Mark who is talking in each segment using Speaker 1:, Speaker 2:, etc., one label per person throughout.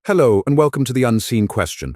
Speaker 1: Hello, and welcome to The Unseen Question.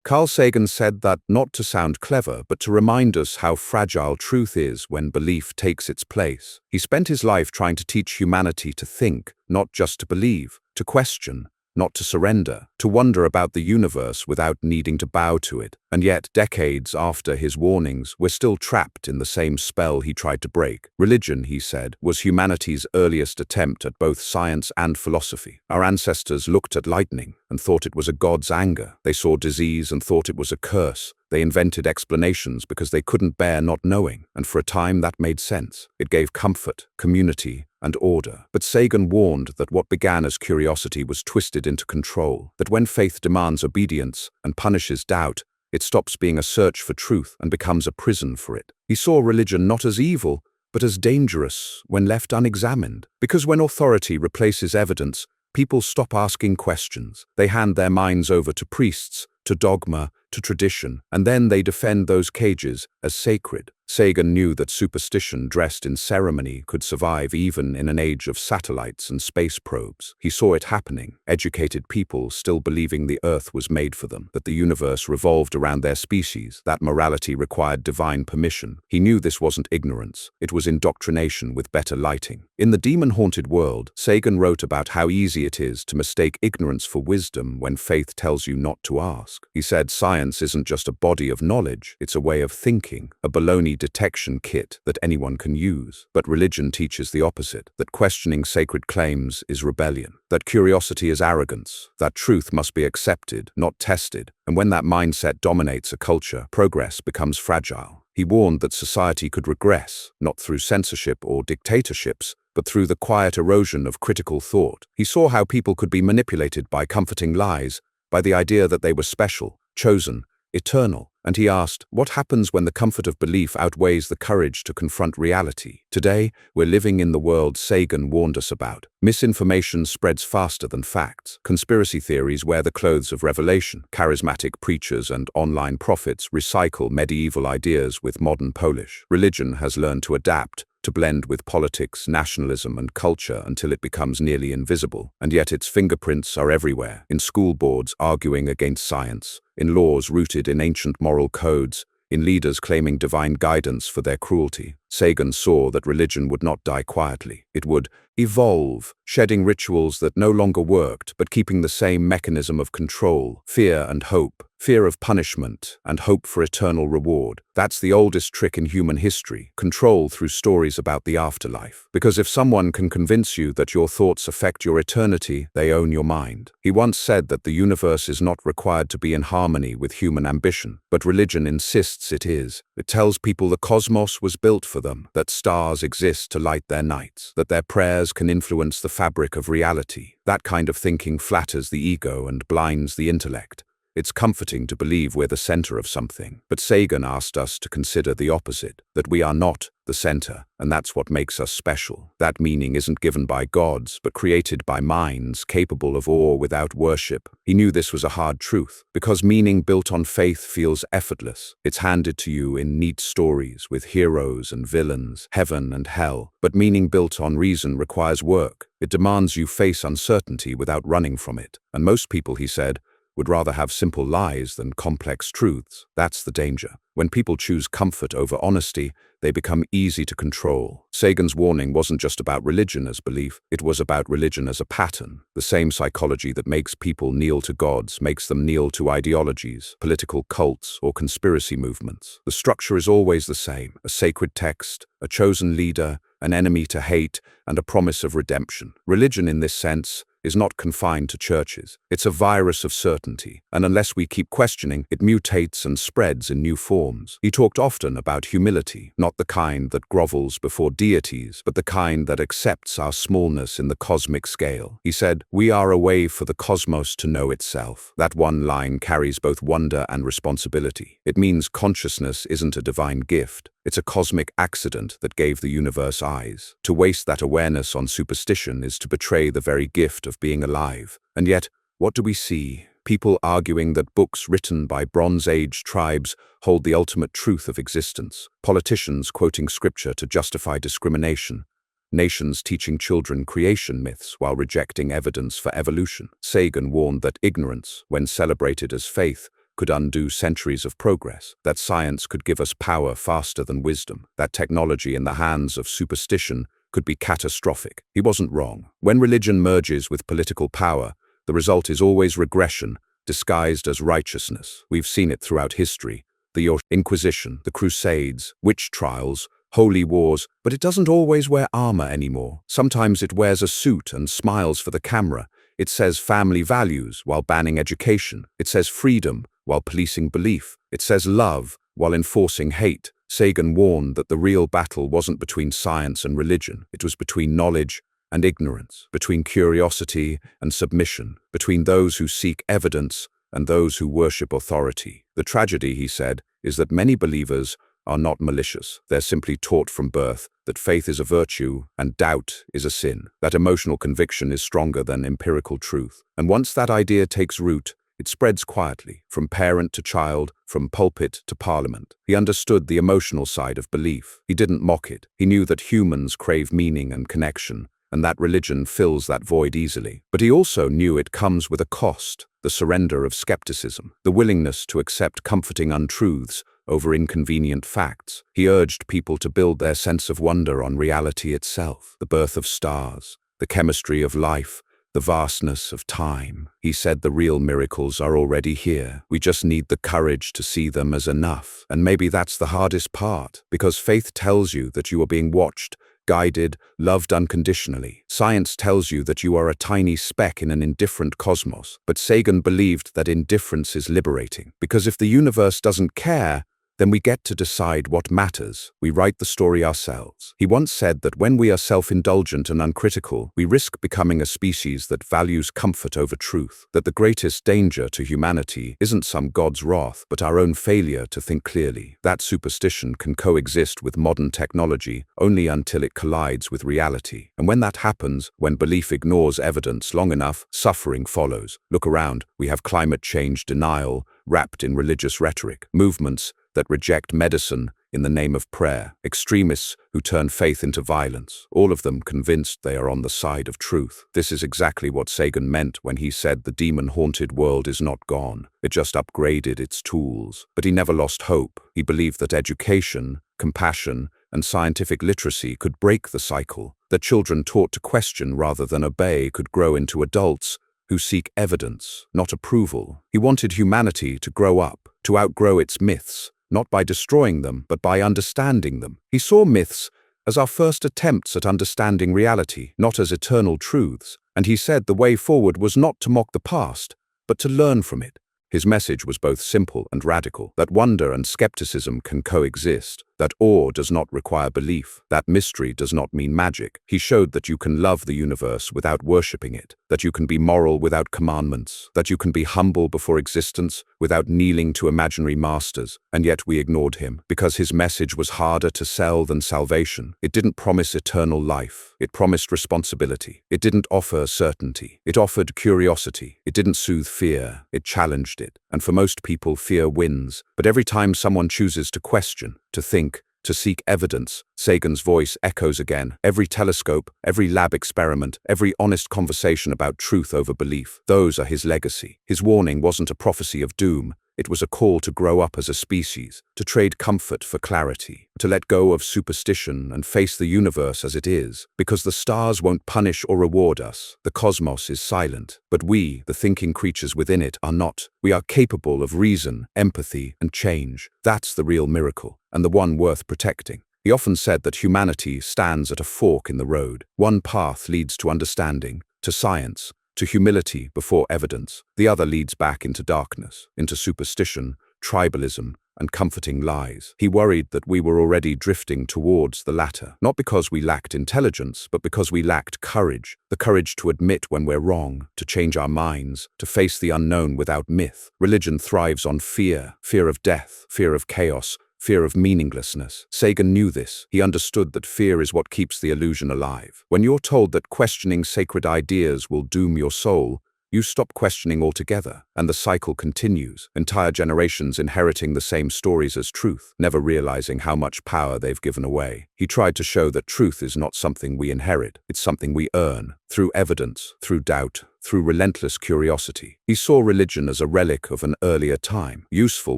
Speaker 1: Carl Sagan said that not to sound clever, but to remind us how fragile truth is when belief takes its place. He spent his life trying to teach humanity to think, not just to believe, to question, not to surrender, to wonder about the universe without needing to bow to it. And yet, decades after his warnings, we're still trapped in the same spell he tried to break. Religion, he said, was humanity's earliest attempt at both science and philosophy. Our ancestors looked at lightning and thought it was a god's anger. They saw disease and thought it was a curse. They invented explanations because they couldn't bear not knowing, and for a time that made sense. It gave comfort, community, and order. But Sagan warned that what began as curiosity was twisted into control, that when faith demands obedience and punishes doubt, it stops being a search for truth and becomes a prison for it. He saw religion not as evil, but as dangerous when left unexamined. Because when authority replaces evidence, people stop asking questions. They hand their minds over to priests, to dogma, to tradition, and then they defend those cages as sacred. Sagan knew that superstition dressed in ceremony could survive even in an age of satellites and space probes. He saw it happening, educated people still believing the Earth was made for them, that the universe revolved around their species, that morality required divine permission. He knew this wasn't ignorance, it was indoctrination with better lighting. In The Demon-Haunted World, Sagan wrote about how easy it is to mistake ignorance for wisdom when faith tells you not to ask. He said science isn't just a body of knowledge, it's a way of thinking, a baloney detection kit that anyone can use. But religion teaches the opposite, that questioning sacred claims is rebellion, that curiosity is arrogance, that truth must be accepted, not tested. And when that mindset dominates a culture, progress becomes fragile. He warned that society could regress, not through censorship or dictatorships, but through the quiet erosion of critical thought. He saw how people could be manipulated by comforting lies, by the idea that they were special, chosen, eternal. And he asked, what happens when the comfort of belief outweighs the courage to confront reality? Today, we're living in the world Sagan warned us about. Misinformation spreads faster than facts. Conspiracy theories wear the clothes of revelation. Charismatic preachers and online prophets recycle medieval ideas with modern polish. Religion has learned to adapt, to blend with politics, nationalism, and culture until it becomes nearly invisible. And yet its fingerprints are everywhere, in school boards arguing against science, in laws rooted in ancient moral codes, in leaders claiming divine guidance for their cruelty. Sagan saw that religion would not die quietly. It would evolve, shedding rituals that no longer worked, but keeping the same mechanism of control, fear and hope, fear of punishment, and hope for eternal reward. That's the oldest trick in human history, control through stories about the afterlife. Because if someone can convince you that your thoughts affect your eternity, they own your mind. He once said that the universe is not required to be in harmony with human ambition, but religion insists it is. It tells people the cosmos was built for them, that stars exist to light their nights, that their prayers can influence the fabric of reality. That kind of thinking flatters the ego and blinds the intellect. It's comforting to believe we're the center of something. But Sagan asked us to consider the opposite, that we are not the center, and that's what makes us special. That meaning isn't given by gods, but created by minds capable of awe without worship. He knew this was a hard truth, because meaning built on faith feels effortless. It's handed to you in neat stories with heroes and villains, heaven and hell. But meaning built on reason requires work. It demands you face uncertainty without running from it. And most people, he said, would rather have simple lies than complex truths. That's the danger. When people choose comfort over honesty, they become easy to control. Sagan's warning wasn't just about religion as belief, it was about religion as a pattern. The same psychology that makes people kneel to gods makes them kneel to ideologies, political cults, or conspiracy movements. The structure is always the same: a sacred text, a chosen leader, an enemy to hate, and a promise of redemption. Religion, in this sense, is not confined to churches. It's a virus of certainty, and unless we keep questioning, it mutates and spreads in new forms. He talked often about humility, not the kind that grovels before deities, but the kind that accepts our smallness in the cosmic scale. He said, "We are a way for the cosmos to know itself." That one line carries both wonder and responsibility. It means consciousness isn't a divine gift. It's a cosmic accident that gave the universe eyes. To waste that awareness on superstition is to betray the very gift of being alive. And yet, what do we see? People arguing that books written by Bronze Age tribes hold the ultimate truth of existence. Politicians quoting scripture to justify discrimination. nations teaching children creation myths while rejecting evidence for evolution. Sagan warned that ignorance, when celebrated as faith, could undo centuries of progress, that science could give us power faster than wisdom, that technology in the hands of superstition could be catastrophic. He wasn't wrong. When religion merges with political power, the result is always regression, disguised as righteousness. We've seen it throughout history. The Inquisition, the Crusades, witch trials, holy wars, but it doesn't always wear armor anymore. Sometimes it wears a suit and smiles for the camera. It says family values while banning education. It says freedom while policing belief. It says love while enforcing hate. Sagan warned that the real battle wasn't between science and religion. It was between knowledge and ignorance, between curiosity and submission, between those who seek evidence and those who worship authority. The tragedy, he said, is that many believers are not malicious. They're simply taught from birth that faith is a virtue and doubt is a sin, that emotional conviction is stronger than empirical truth. And once that idea takes root, it spreads quietly, from parent to child, from pulpit to parliament. He understood the emotional side of belief. He didn't mock it. He knew that humans crave meaning and connection, and that religion fills that void easily. But he also knew it comes with a cost, the surrender of skepticism, the willingness to accept comforting untruths over inconvenient facts. He urged people to build their sense of wonder on reality itself, the birth of stars, the chemistry of life, the vastness of time. He said the real miracles are already here. We just need the courage to see them as enough. And maybe that's the hardest part, because faith tells you that you are being watched, guided, loved unconditionally. Science tells you that you are a tiny speck in an indifferent cosmos. But Sagan believed that indifference is liberating, because if the universe doesn't care, then we get to decide what matters. We write the story ourselves. He once said that when we are self-indulgent and uncritical, we risk becoming a species that values comfort over truth, that the greatest danger to humanity isn't some god's wrath, but our own failure to think clearly. That superstition can coexist with modern technology only until it collides with reality. And when that happens, when belief ignores evidence long enough, suffering follows. Look around. We have climate change denial wrapped in religious rhetoric, movements that reject medicine in the name of prayer, extremists who turn faith into violence, all of them convinced they are on the side of truth. This is exactly what Sagan meant when he said the demon-haunted world is not gone. It just upgraded its tools. But he never lost hope. He believed that education, compassion, and scientific literacy could break the cycle, that children taught to question rather than obey could grow into adults who seek evidence, not approval. He wanted humanity to grow up, to outgrow its myths, not by destroying them, but by understanding them. He saw myths as our first attempts at understanding reality, not as eternal truths. And he said the way forward was not to mock the past, but to learn from it. His message was both simple and radical, that wonder and skepticism can coexist, that awe does not require belief, that mystery does not mean magic. He showed that you can love the universe without worshipping it, that you can be moral without commandments, that you can be humble before existence without kneeling to imaginary masters. And yet we ignored him, because his message was harder to sell than salvation. It didn't promise eternal life. It promised responsibility. It didn't offer certainty. It offered curiosity. It didn't soothe fear. It challenged it. And for most people, fear wins. But every time someone chooses to question, to think, to seek evidence, Sagan's voice echoes again. Every telescope, every lab experiment, every honest conversation about truth over belief, those are his legacy. His warning wasn't a prophecy of doom. It was a call to grow up as a species, to trade comfort for clarity, to let go of superstition and face the universe as it is, because the stars won't punish or reward us. The cosmos is silent, but we, the thinking creatures within it, are not. We are capable of reason, empathy, and change. That's the real miracle, and the one worth protecting. He often said that humanity stands at a fork in the road. One path leads to understanding, to science, to humility before evidence. The other leads back into darkness, into superstition, tribalism, and comforting lies. He worried that we were already drifting towards the latter, not because we lacked intelligence, but because we lacked courage, the courage to admit when we're wrong, to change our minds, to face the unknown without myth. Religion thrives on fear, fear of death, fear of chaos, fear of meaninglessness. Sagan knew this. He understood that fear is what keeps the illusion alive. When you're told that questioning sacred ideas will doom your soul, you stop questioning altogether, and the cycle continues, entire generations inheriting the same stories as truth, never realizing how much power they've given away. He tried to show that truth is not something we inherit, it's something we earn, through evidence, through doubt, through relentless curiosity. He saw religion as a relic of an earlier time, useful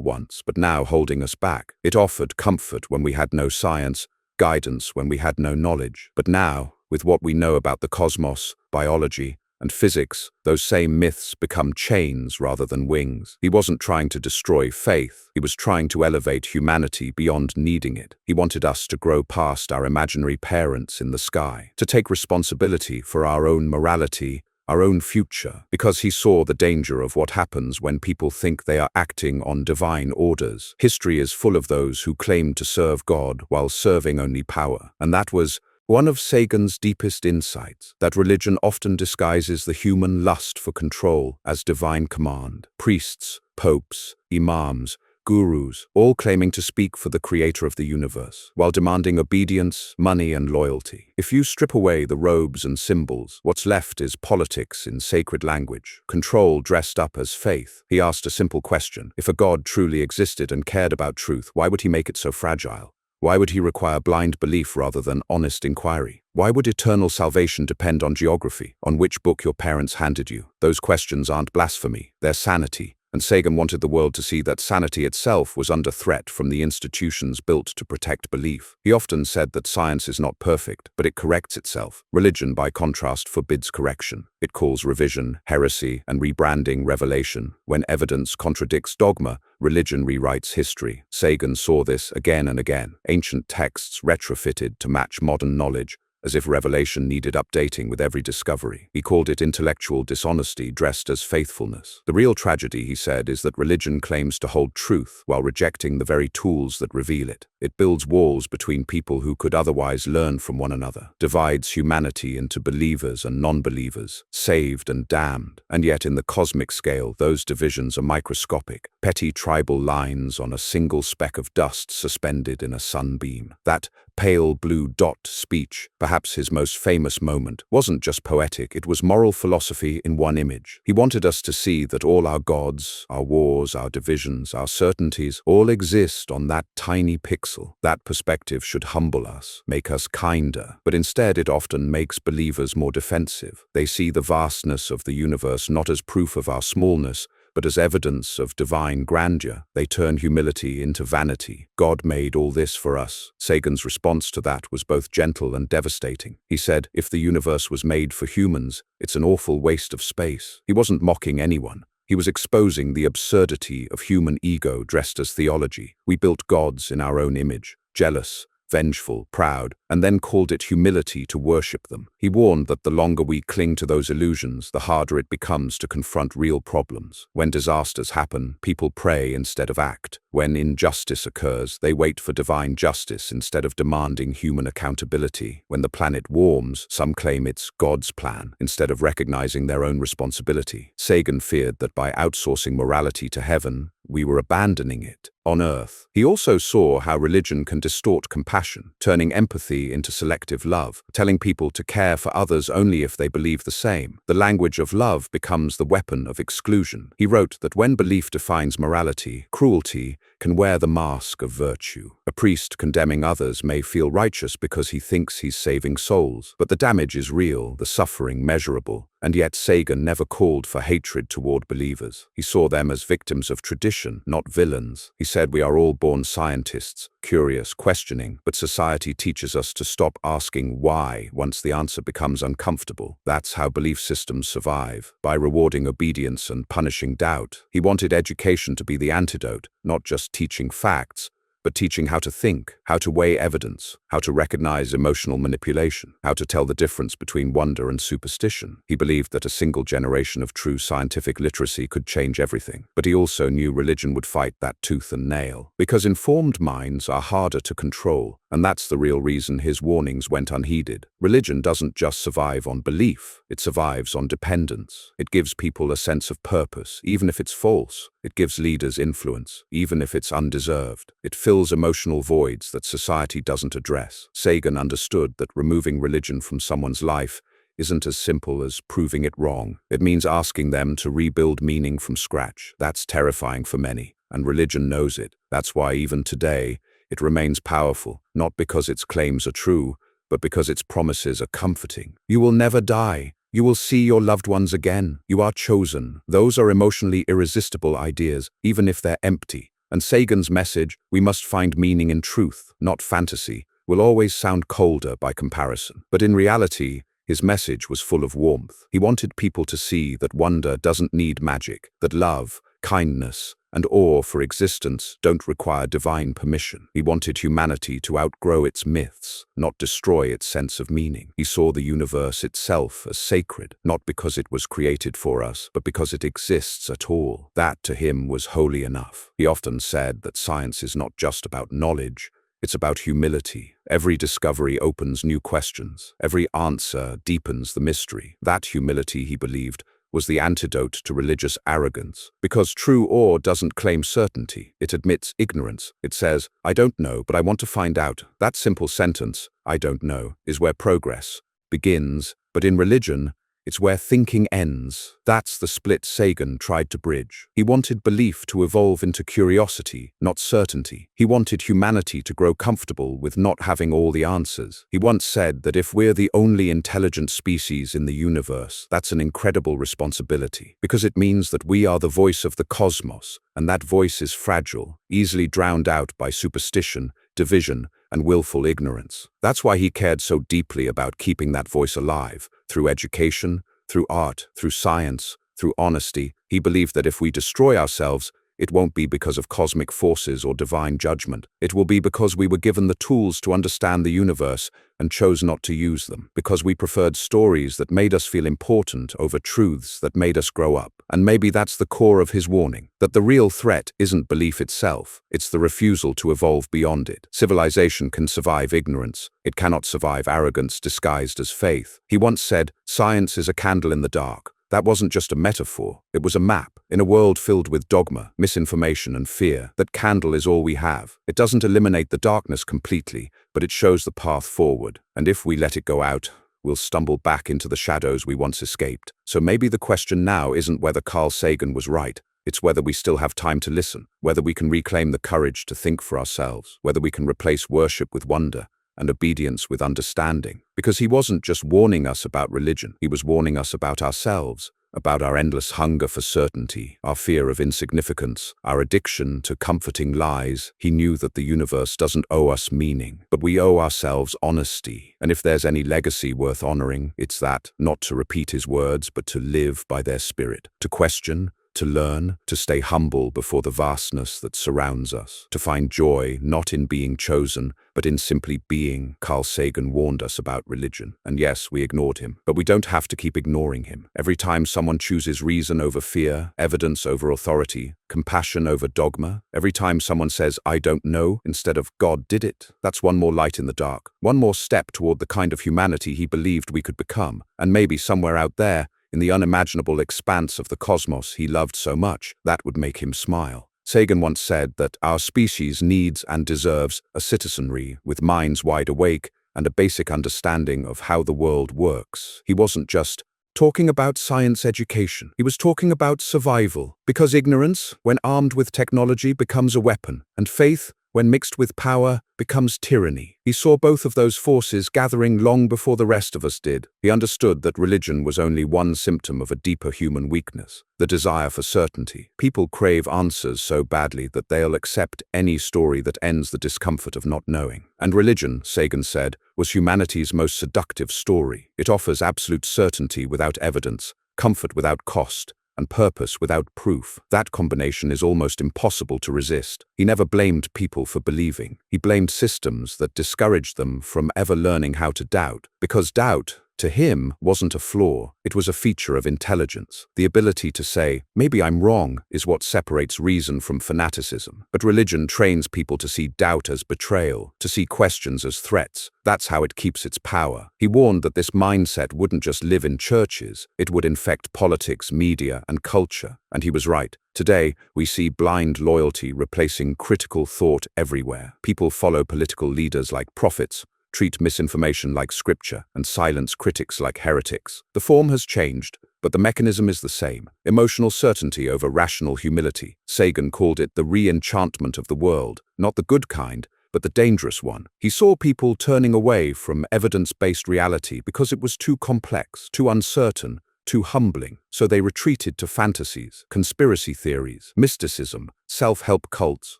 Speaker 1: once, but now holding us back. It offered comfort when we had no science, guidance when we had no knowledge. But now, with what we know about the cosmos, biology, and physics, those same myths become chains rather than wings. He wasn't trying to destroy faith, he was trying to elevate humanity beyond needing it. He wanted us to grow past our imaginary parents in the sky, to take responsibility for our own morality, our own future, because he saw the danger of what happens when people think they are acting on divine orders. History is full of those who claim to serve God while serving only power, and that was one of Sagan's deepest insights, that religion often disguises the human lust for control as divine command. Priests, popes, imams, gurus, all claiming to speak for the creator of the universe, while demanding obedience, money, and loyalty. If you strip away the robes and symbols, what's left is politics in sacred language, control dressed up as faith. He asked a simple question: if a God truly existed and cared about truth, why would he make it so fragile? Why would he require blind belief rather than honest inquiry? Why would eternal salvation depend on geography, on which book your parents handed you? Those questions aren't blasphemy, they're sanity. And Sagan wanted the world to see that sanity itself was under threat from the institutions built to protect belief. He often said that science is not perfect, but it corrects itself. Religion, by contrast, forbids correction. It calls revision, heresy, and rebranding revelation. When evidence contradicts dogma, religion rewrites history. Sagan saw this again and again. Ancient texts retrofitted to match modern knowledge, as if revelation needed updating with every discovery. He called it intellectual dishonesty dressed as faithfulness. The real tragedy, he said, is that religion claims to hold truth while rejecting the very tools that reveal it. It builds walls between people who could otherwise learn from one another, divides humanity into believers and non-believers, saved and damned. And yet in the cosmic scale, those divisions are microscopic, petty tribal lines on a single speck of dust suspended in a sunbeam. That pale blue dot speech, perhaps his most famous moment, wasn't just poetic, it was moral philosophy in one image. He wanted us to see that all our gods, our wars, our divisions, our certainties, all exist on that tiny pixel. That perspective should humble us, make us kinder, but instead it often makes believers more defensive. They see the vastness of the universe not as proof of our smallness, but as evidence of divine grandeur. They turn humility into vanity. God made all this for us. Sagan's response to that was both gentle and devastating. He said, if the universe was made for humans, it's an awful waste of space. He wasn't mocking anyone. He was exposing the absurdity of human ego dressed as theology. We built gods in our own image, jealous, vengeful, proud, and then called it humility to worship them. He warned that the longer we cling to those illusions, the harder it becomes to confront real problems. When disasters happen, people pray instead of act. When injustice occurs, they wait for divine justice instead of demanding human accountability. When the planet warms, some claim it's God's plan instead of recognizing their own responsibility. Sagan feared that by outsourcing morality to heaven, we were abandoning it on earth. He also saw how religion can distort compassion, turning empathy into selective love, telling people to care for others only if they believe the same. The language of love becomes the weapon of exclusion. He wrote that when belief defines morality, cruelty can wear the mask of virtue. A priest condemning others may feel righteous because he thinks he's saving souls, but the damage is real, the suffering measurable. And yet Sagan never called for hatred toward believers. He saw them as victims of tradition, not villains. He said we are all born scientists, curious, questioning, but society teaches us to stop asking why once the answer becomes uncomfortable. That's how belief systems survive, by rewarding obedience and punishing doubt. He wanted education to be the antidote, not just teaching facts, but teaching how to think, how to weigh evidence, how to recognize emotional manipulation, how to tell the difference between wonder and superstition. He believed that a single generation of true scientific literacy could change everything, but he also knew religion would fight that tooth and nail, because informed minds are harder to control, and that's the real reason his warnings went unheeded. Religion doesn't just survive on belief, it survives on dependence. It gives people a sense of purpose, even if it's false. It gives leaders influence, even if it's undeserved. It fills emotional voids that society doesn't address. Sagan understood that removing religion from someone's life isn't as simple as proving it wrong. It means asking them to rebuild meaning from scratch. That's terrifying for many, and religion knows it. That's why even today, it remains powerful, not because its claims are true, but because its promises are comforting. You will never die. You will see your loved ones again. You are chosen. Those are emotionally irresistible ideas, even if they're empty. And Sagan's message, we must find meaning in truth, not fantasy, will always sound colder by comparison. But in reality, his message was full of warmth. He wanted people to see that wonder doesn't need magic, that love, kindness, and awe for existence don't require divine permission. He wanted humanity to outgrow its myths, not destroy its sense of meaning. He saw the universe itself as sacred, not because it was created for us, but because it exists at all. That, to him, was holy enough. He often said that science is not just about knowledge, it's about humility. Every discovery opens new questions. Every answer deepens the mystery. That humility, he believed, was the antidote to religious arrogance. Because true awe doesn't claim certainty. It admits ignorance. It says, I don't know, but I want to find out. That simple sentence, I don't know, is where progress begins. But in religion, it's where thinking ends. That's the split Sagan tried to bridge. He wanted belief to evolve into curiosity, not certainty. He wanted humanity to grow comfortable with not having all the answers. He once said that if we're the only intelligent species in the universe, that's an incredible responsibility, because it means that we are the voice of the cosmos, and that voice is fragile, easily drowned out by superstition, division, and willful ignorance. That's why he cared so deeply about keeping that voice alive, through education, through art, through science, through honesty. He believed that if we destroy ourselves, it won't be because of cosmic forces or divine judgment. It will be because we were given the tools to understand the universe and chose not to use them, because we preferred stories that made us feel important over truths that made us grow up. And maybe that's the core of his warning, that the real threat isn't belief itself, it's the refusal to evolve beyond it. Civilization can survive ignorance. It cannot survive arrogance disguised as faith. He once said, science is a candle in the dark. That wasn't just a metaphor, it was a map. In a world filled with dogma, misinformation, and fear, that candle is all we have. It doesn't eliminate the darkness completely, but it shows the path forward. And if we let it go out, we'll stumble back into the shadows we once escaped. So maybe the question now isn't whether Carl Sagan was right. It's whether we still have time to listen, whether we can reclaim the courage to think for ourselves, whether we can replace worship with wonder, and obedience with understanding. Because he wasn't just warning us about religion, he was warning us about ourselves, about our endless hunger for certainty, our fear of insignificance, our addiction to comforting lies. He knew that the universe doesn't owe us meaning, but we owe ourselves honesty. And if there's any legacy worth honoring, it's that, not to repeat his words, but to live by their spirit, to question, to learn, to stay humble before the vastness that surrounds us, to find joy not in being chosen, but in simply being. Carl Sagan warned us about religion. And yes, we ignored him, but we don't have to keep ignoring him. Every time someone chooses reason over fear, evidence over authority, compassion over dogma, every time someone says, I don't know, instead of God did it, that's one more light in the dark, one more step toward the kind of humanity he believed we could become. And maybe somewhere out there, in the unimaginable expanse of the cosmos he loved so much, that would make him smile. Sagan once said that our species needs and deserves a citizenry with minds wide awake and a basic understanding of how the world works. He wasn't just talking about science education. He was talking about survival, because ignorance, when armed with technology, becomes a weapon, and faith, when mixed with power, becomes tyranny. He saw both of those forces gathering long before the rest of us did. He understood that religion was only one symptom of a deeper human weakness, the desire for certainty. People crave answers so badly that they'll accept any story that ends the discomfort of not knowing. And religion, Sagan said, was humanity's most seductive story. It offers absolute certainty without evidence, comfort without cost, and purpose without proof. That combination is almost impossible to resist. He never blamed people for believing. He blamed systems that discouraged them from ever learning how to doubt. Because doubt, to him, wasn't a flaw. It was a feature of intelligence. The ability to say, maybe I'm wrong, is what separates reason from fanaticism. But religion trains people to see doubt as betrayal, to see questions as threats. That's how it keeps its power. He warned that this mindset wouldn't just live in churches, it would infect politics, media, and culture. And he was right. Today, we see blind loyalty replacing critical thought everywhere. People follow political leaders like prophets, treat misinformation like scripture, and silence critics like heretics. The form has changed, but the mechanism is the same. Emotional certainty over rational humility. Sagan called it the re-enchantment of the world, not the good kind, but the dangerous one. He saw people turning away from evidence-based reality because it was too complex, too uncertain, too humbling, so they retreated to fantasies, conspiracy theories, mysticism, self-help cults,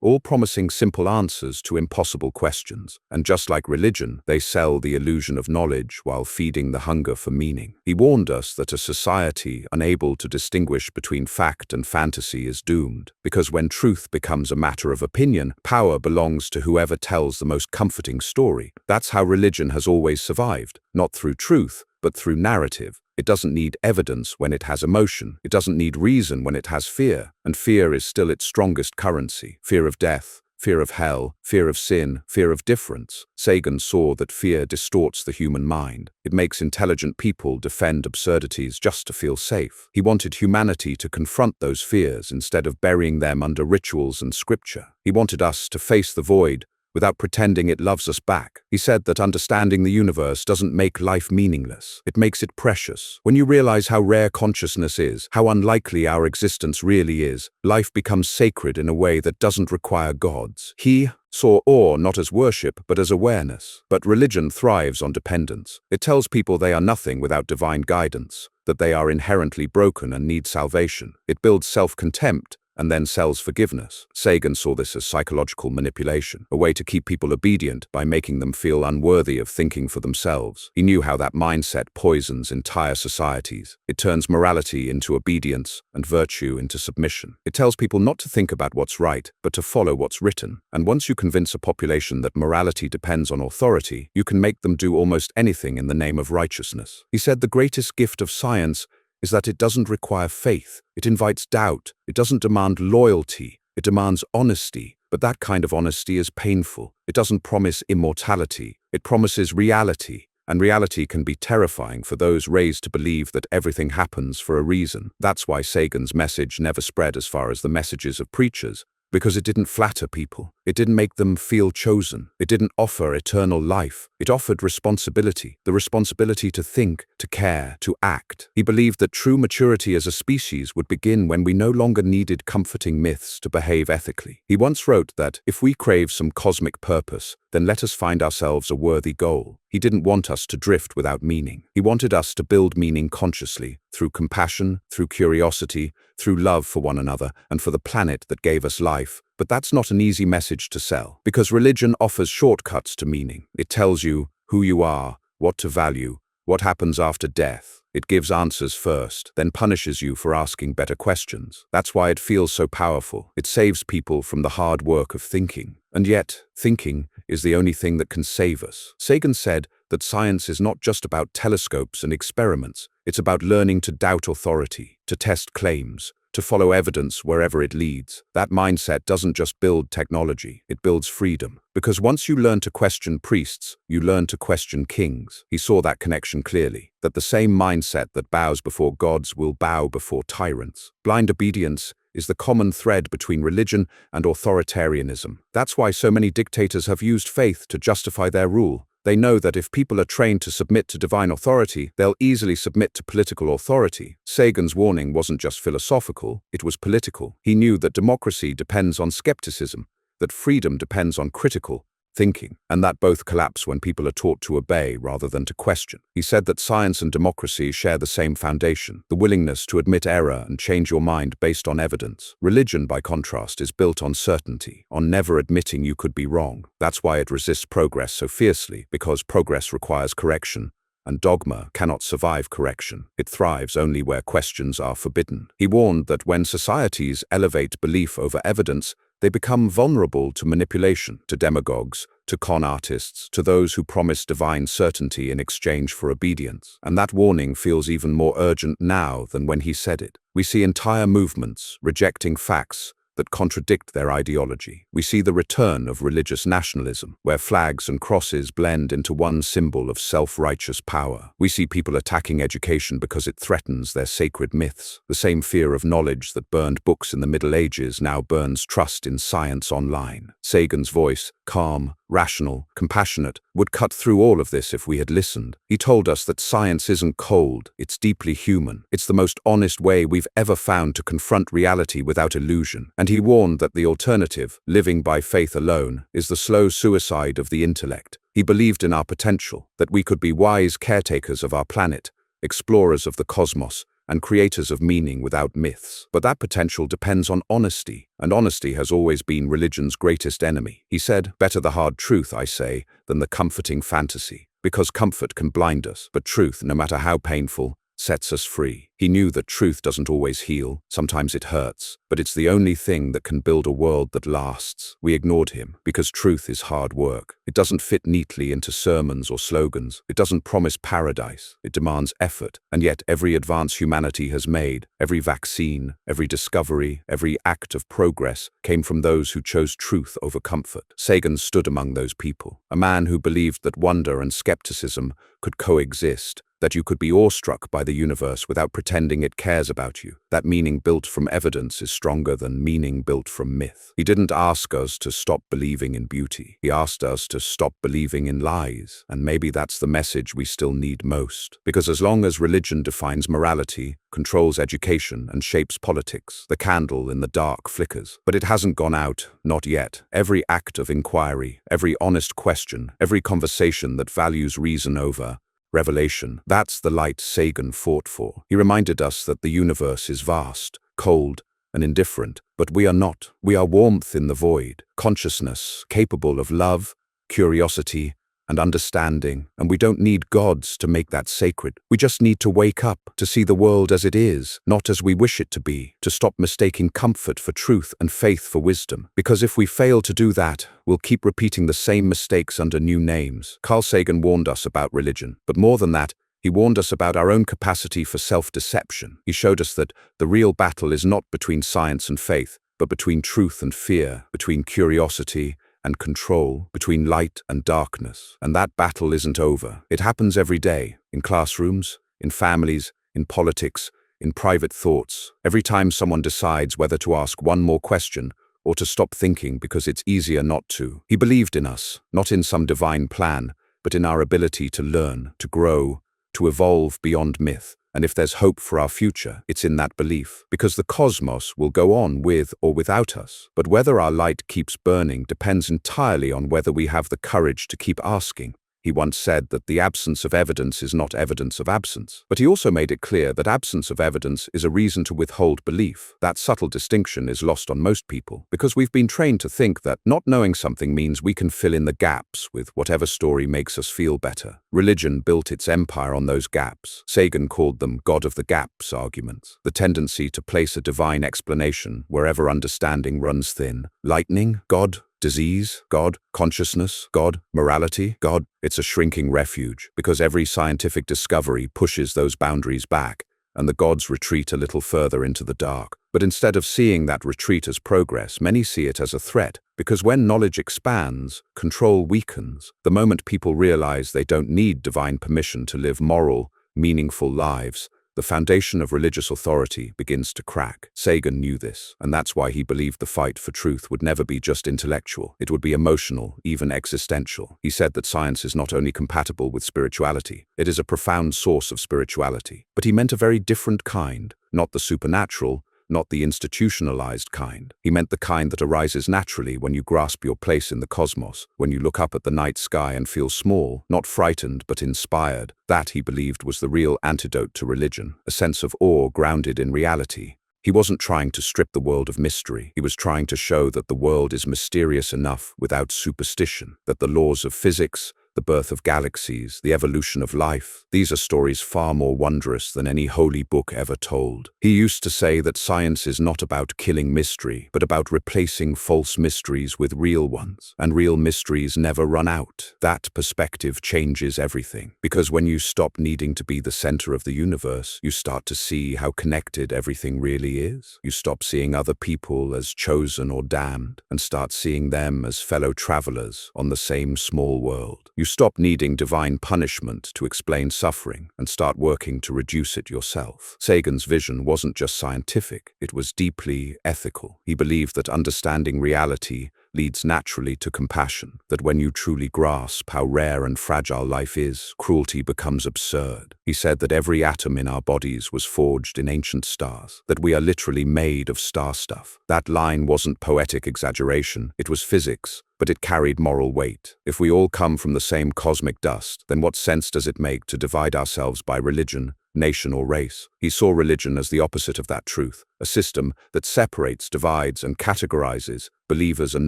Speaker 1: all promising simple answers to impossible questions. And just like religion, they sell the illusion of knowledge while feeding the hunger for meaning. He warned us that a society unable to distinguish between fact and fantasy is doomed, because when truth becomes a matter of opinion, power belongs to whoever tells the most comforting story. That's how religion has always survived, not through truth, but through narrative. It doesn't need evidence when it has emotion. It doesn't need reason when it has fear. And fear is still its strongest currency. Fear of death, fear of hell, fear of sin, fear of difference. Sagan saw that fear distorts the human mind. It makes intelligent people defend absurdities just to feel safe. He wanted humanity to confront those fears instead of burying them under rituals and scripture. He wanted us to face the void without pretending it loves us back. He said that understanding the universe doesn't make life meaningless. It makes it precious. When you realize how rare consciousness is, how unlikely our existence really is, life becomes sacred in a way that doesn't require gods. He saw awe not as worship, but as awareness. But religion thrives on dependence. It tells people they are nothing without divine guidance, that they are inherently broken and need salvation. It builds self-contempt and then sells forgiveness. Sagan saw this as psychological manipulation, a way to keep people obedient by making them feel unworthy of thinking for themselves. He knew how that mindset poisons entire societies. It turns morality into obedience and virtue into submission. It tells people not to think about what's right, but to follow what's written. And once you convince a population that morality depends on authority, you can make them do almost anything in the name of righteousness. He said the greatest gift of science is that it doesn't require faith. It invites doubt. It doesn't demand loyalty. It demands honesty. But that kind of honesty is painful. It doesn't promise immortality. It promises reality. And reality can be terrifying for those raised to believe that everything happens for a reason. That's why Sagan's message never spread as far as the messages of preachers, because it didn't flatter people. It didn't make them feel chosen. It didn't offer eternal life. It offered responsibility, the responsibility to think, to care, to act. He believed that true maturity as a species would begin when we no longer needed comforting myths to behave ethically. He once wrote that, if we crave some cosmic purpose, then let us find ourselves a worthy goal. He didn't want us to drift without meaning. He wanted us to build meaning consciously, through compassion, through curiosity, through love for one another and for the planet that gave us life. But that's not an easy message to sell, because religion offers shortcuts to meaning. It tells you who you are, what to value, what happens after death. It gives answers first, then punishes you for asking better questions. That's why it feels so powerful. It saves people from the hard work of thinking. And yet, thinking is the only thing that can save us. Sagan said that science is not just about telescopes and experiments. It's about learning to doubt authority, to test claims, to follow evidence wherever it leads. That mindset doesn't just build technology, it builds freedom. Because once you learn to question priests, you learn to question kings. He saw that connection clearly, that the same mindset that bows before gods will bow before tyrants. Blind obedience is the common thread between religion and authoritarianism. That's why so many dictators have used faith to justify their rule. They know that if people are trained to submit to divine authority, they'll easily submit to political authority. Sagan's warning wasn't just philosophical, it was political. He knew that democracy depends on skepticism, that freedom depends on critical thinking, and that both collapse when people are taught to obey rather than to question. He said that science and democracy share the same foundation, the willingness to admit error and change your mind based on evidence. Religion, by contrast, is built on certainty, on never admitting you could be wrong. That's why it resists progress so fiercely, because progress requires correction, and dogma cannot survive correction. It thrives only where questions are forbidden. He warned that when societies elevate belief over evidence, they become vulnerable to manipulation, to demagogues, to con artists, to those who promise divine certainty in exchange for obedience. And that warning feels even more urgent now than when he said it. We see entire movements rejecting facts that contradict their ideology. We see the return of religious nationalism, where flags and crosses blend into one symbol of self-righteous power. We see people attacking education because it threatens their sacred myths. The same fear of knowledge that burned books in the Middle Ages now burns trust in science online. Sagan's voice calm, rational, compassionate, would cut through all of this if we had listened. He told us that science isn't cold, it's deeply human. It's the most honest way we've ever found to confront reality without illusion. And he warned that the alternative, living by faith alone, is the slow suicide of the intellect. He believed in our potential, that we could be wise caretakers of our planet, explorers of the cosmos, and creators of meaning without myths. But that potential depends on honesty, and honesty has always been religion's greatest enemy. He said, "Better the hard truth, I say, than the comforting fantasy, because comfort can blind us, but truth, no matter how painful, sets us free." He knew that truth doesn't always heal, sometimes it hurts, but it's the only thing that can build a world that lasts. We ignored him, because truth is hard work. It doesn't fit neatly into sermons or slogans. It doesn't promise paradise. It demands effort. And yet every advance humanity has made, every vaccine, every discovery, every act of progress came from those who chose truth over comfort. Sagan stood among those people, a man who believed that wonder and skepticism could coexist, that you could be awestruck by the universe without pretending it cares about you. That meaning built from evidence is stronger than meaning built from myth. He didn't ask us to stop believing in beauty. He asked us to stop believing in lies. And maybe that's the message we still need most. Because as long as religion defines morality, controls education, and shapes politics, the candle in the dark flickers. But it hasn't gone out, not yet. Every act of inquiry, every honest question, every conversation that values reason over revelation, that's the light Sagan fought for. He reminded us that the universe is vast, cold, and indifferent, but we are not. We are warmth in the void, consciousness capable of love, curiosity, and understanding, and we don't need gods to make that sacred. We just need to wake up, to see the world as it is, not as we wish it to be, to stop mistaking comfort for truth and faith for wisdom. Because if we fail to do that, we'll keep repeating the same mistakes under new names. Carl Sagan warned us about religion, but more than that, he warned us about our own capacity for self-deception. He showed us that the real battle is not between science and faith, but between truth and fear, between curiosity and control, between light and darkness. And that battle isn't over. It happens every day, in classrooms, in families, in politics, in private thoughts. Every time someone decides whether to ask one more question or to stop thinking because it's easier not to. He believed in us, not in some divine plan, but in our ability to learn, to grow, to evolve beyond myth. And if there's hope for our future, it's in that belief. Because the cosmos will go on with or without us. But whether our light keeps burning depends entirely on whether we have the courage to keep asking. He once said that the absence of evidence is not evidence of absence. But he also made it clear that absence of evidence is a reason to withhold belief. That subtle distinction is lost on most people, because we've been trained to think that not knowing something means we can fill in the gaps with whatever story makes us feel better. Religion built its empire on those gaps. Sagan called them God of the gaps arguments, the tendency to place a divine explanation wherever understanding runs thin. Lightning, God. Disease, God. Consciousness, God. Morality, God. It's a shrinking refuge, because every scientific discovery pushes those boundaries back, and the gods retreat a little further into the dark. But instead of seeing that retreat as progress, many see it as a threat, because when knowledge expands, control weakens. The moment people realize they don't need divine permission to live moral, meaningful lives, the foundation of religious authority begins to crack. Sagan knew this, and that's why he believed the fight for truth would never be just intellectual. It would be emotional, even existential. He said that science is not only compatible with spirituality, it is a profound source of spirituality. But he meant a very different kind, not the supernatural, not the institutionalized kind. He meant the kind that arises naturally when you grasp your place in the cosmos, when you look up at the night sky and feel small, not frightened but inspired. That, he believed, was the real antidote to religion, a sense of awe grounded in reality. He wasn't trying to strip the world of mystery. He was trying to show that the world is mysterious enough without superstition, that the laws of physics, the birth of galaxies, the evolution of life, these are stories far more wondrous than any holy book ever told. He used to say that science is not about killing mystery, but about replacing false mysteries with real ones. And real mysteries never run out. That perspective changes everything. Because when you stop needing to be the center of the universe, you start to see how connected everything really is. You stop seeing other people as chosen or damned, and start seeing them as fellow travelers on the same small world. You stop needing divine punishment to explain suffering and start working to reduce it yourself. Sagan's vision wasn't just scientific, it was deeply ethical. He believed that understanding reality leads naturally to compassion, that when you truly grasp how rare and fragile life is, cruelty becomes absurd. He said that every atom in our bodies was forged in ancient stars, that we are literally made of star stuff. That line wasn't poetic exaggeration, it was physics, but it carried moral weight. If we all come from the same cosmic dust, then what sense does it make to divide ourselves by religion, nation or race? He saw religion as the opposite of that truth, a system that separates, divides, and categorizes believers and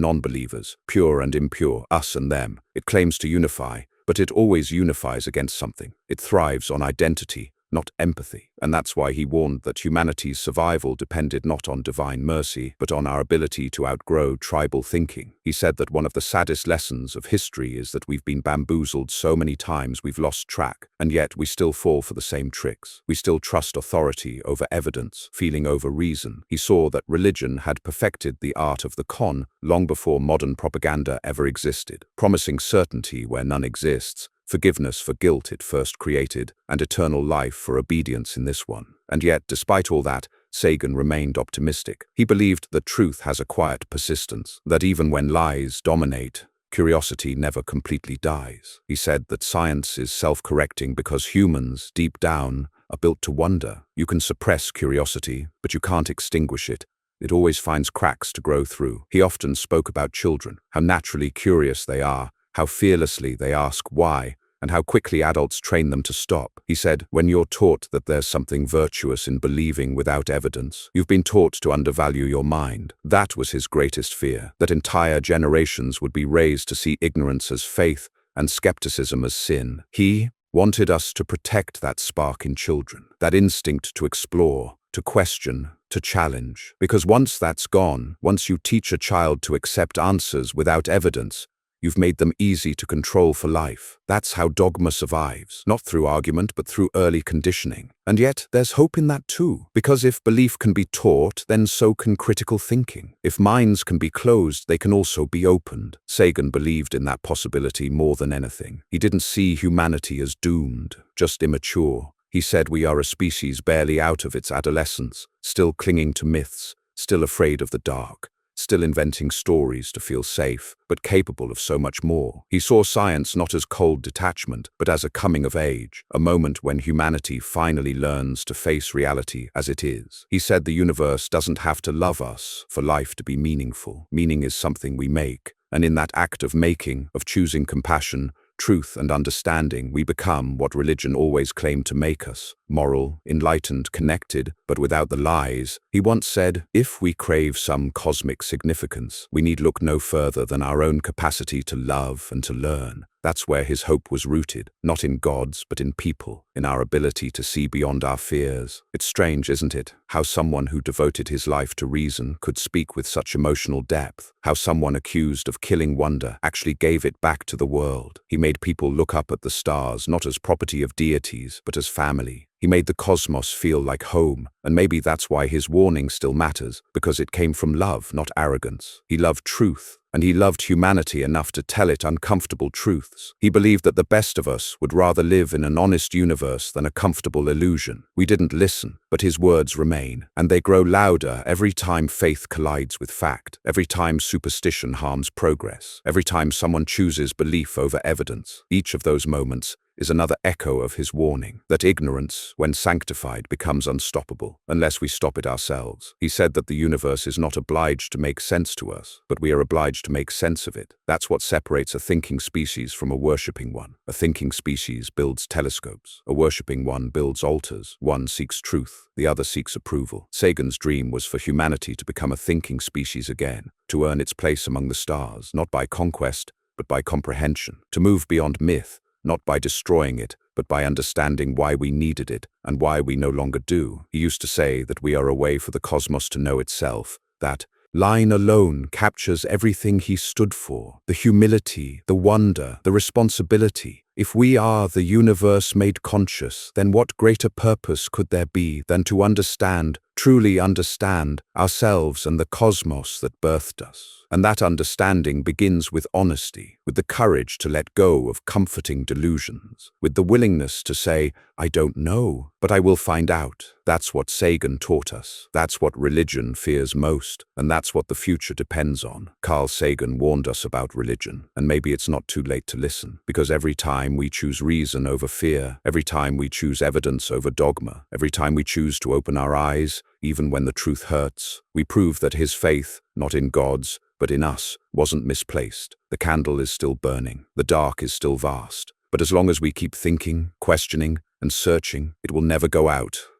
Speaker 1: non-believers, pure and impure, us and them. It claims to unify, but it always unifies against something. It thrives on identity, not empathy. And that's why he warned that humanity's survival depended not on divine mercy, but on our ability to outgrow tribal thinking. He said that one of the saddest lessons of history is that we've been bamboozled so many times we've lost track, and yet we still fall for the same tricks. We still trust authority over evidence, feeling over reason. He saw that religion had perfected the art of the con long before modern propaganda ever existed, promising certainty where none exists, forgiveness for guilt it first created, and eternal life for obedience in this one. And yet, despite all that, Sagan remained optimistic. He believed that truth has a quiet persistence, that even when lies dominate, curiosity never completely dies. He said that science is self-correcting because humans, deep down, are built to wonder. You can suppress curiosity, but you can't extinguish it. It always finds cracks to grow through. He often spoke about children, how naturally curious they are, how fearlessly they ask why, and how quickly adults train them to stop. He said, when you're taught that there's something virtuous in believing without evidence, you've been taught to undervalue your mind. That was his greatest fear, that entire generations would be raised to see ignorance as faith and skepticism as sin. He wanted us to protect that spark in children, that instinct to explore, to question, to challenge. Because once that's gone, once you teach a child to accept answers without evidence, you've made them easy to control for life. That's how dogma survives, not through argument, but through early conditioning. And yet, there's hope in that too, because if belief can be taught, then so can critical thinking. If minds can be closed, they can also be opened. Sagan believed in that possibility more than anything. He didn't see humanity as doomed, just immature. He said we are a species barely out of its adolescence, still clinging to myths, still afraid of the dark, still inventing stories to feel safe, but capable of so much more. He saw science not as cold detachment, but as a coming of age, a moment when humanity finally learns to face reality as it is. He said the universe doesn't have to love us for life to be meaningful. Meaning is something we make, and in that act of making, of choosing compassion, truth and understanding, we become what religion always claimed to make us: moral, enlightened, connected, but without the lies. He once said, if we crave some cosmic significance, we need look no further than our own capacity to love and to learn. That's where his hope was rooted, not in gods, but in people, in our ability to see beyond our fears. It's strange, isn't it, how someone who devoted his life to reason could speak with such emotional depth, how someone accused of killing wonder actually gave it back to the world. He made people look up at the stars not as property of deities, but as family. He made the cosmos feel like home, and maybe that's why his warning still matters, because it came from love, not arrogance. He loved truth, and he loved humanity enough to tell it uncomfortable truths. He believed that the best of us would rather live in an honest universe than a comfortable illusion. We didn't listen, but his words remain, and they grow louder every time faith collides with fact, every time superstition harms progress, every time someone chooses belief over evidence. Each of those moments is another echo of his warning, that ignorance, when sanctified, becomes unstoppable, unless we stop it ourselves. He said that the universe is not obliged to make sense to us, but we are obliged to make sense of it. That's what separates a thinking species from a worshipping one. A thinking species builds telescopes. A worshipping one builds altars. One seeks truth, the other seeks approval. Sagan's dream was for humanity to become a thinking species again, to earn its place among the stars, not by conquest, but by comprehension, to move beyond myth, not by destroying it, but by understanding why we needed it and why we no longer do. He used to say that we are a way for the cosmos to know itself. That line alone captures everything he stood for: the humility, the wonder, the responsibility. If we are the universe made conscious, then what greater purpose could there be than to understand, truly understand, ourselves and the cosmos that birthed us? And that understanding begins with honesty. with the courage to let go of comforting delusions, with the willingness to say, I don't know, but I will find out. That's what Sagan taught us. That's what religion fears most, and that's what the future depends on. Carl Sagan warned us about religion, and maybe it's not too late to listen, because every time we choose reason over fear, every time we choose evidence over dogma, every time we choose to open our eyes, even when the truth hurts, we prove that his faith, not in God's, but in us, wasn't misplaced. The candle is still burning. The dark is still vast. But as long as we keep thinking, questioning, and searching, it will never go out.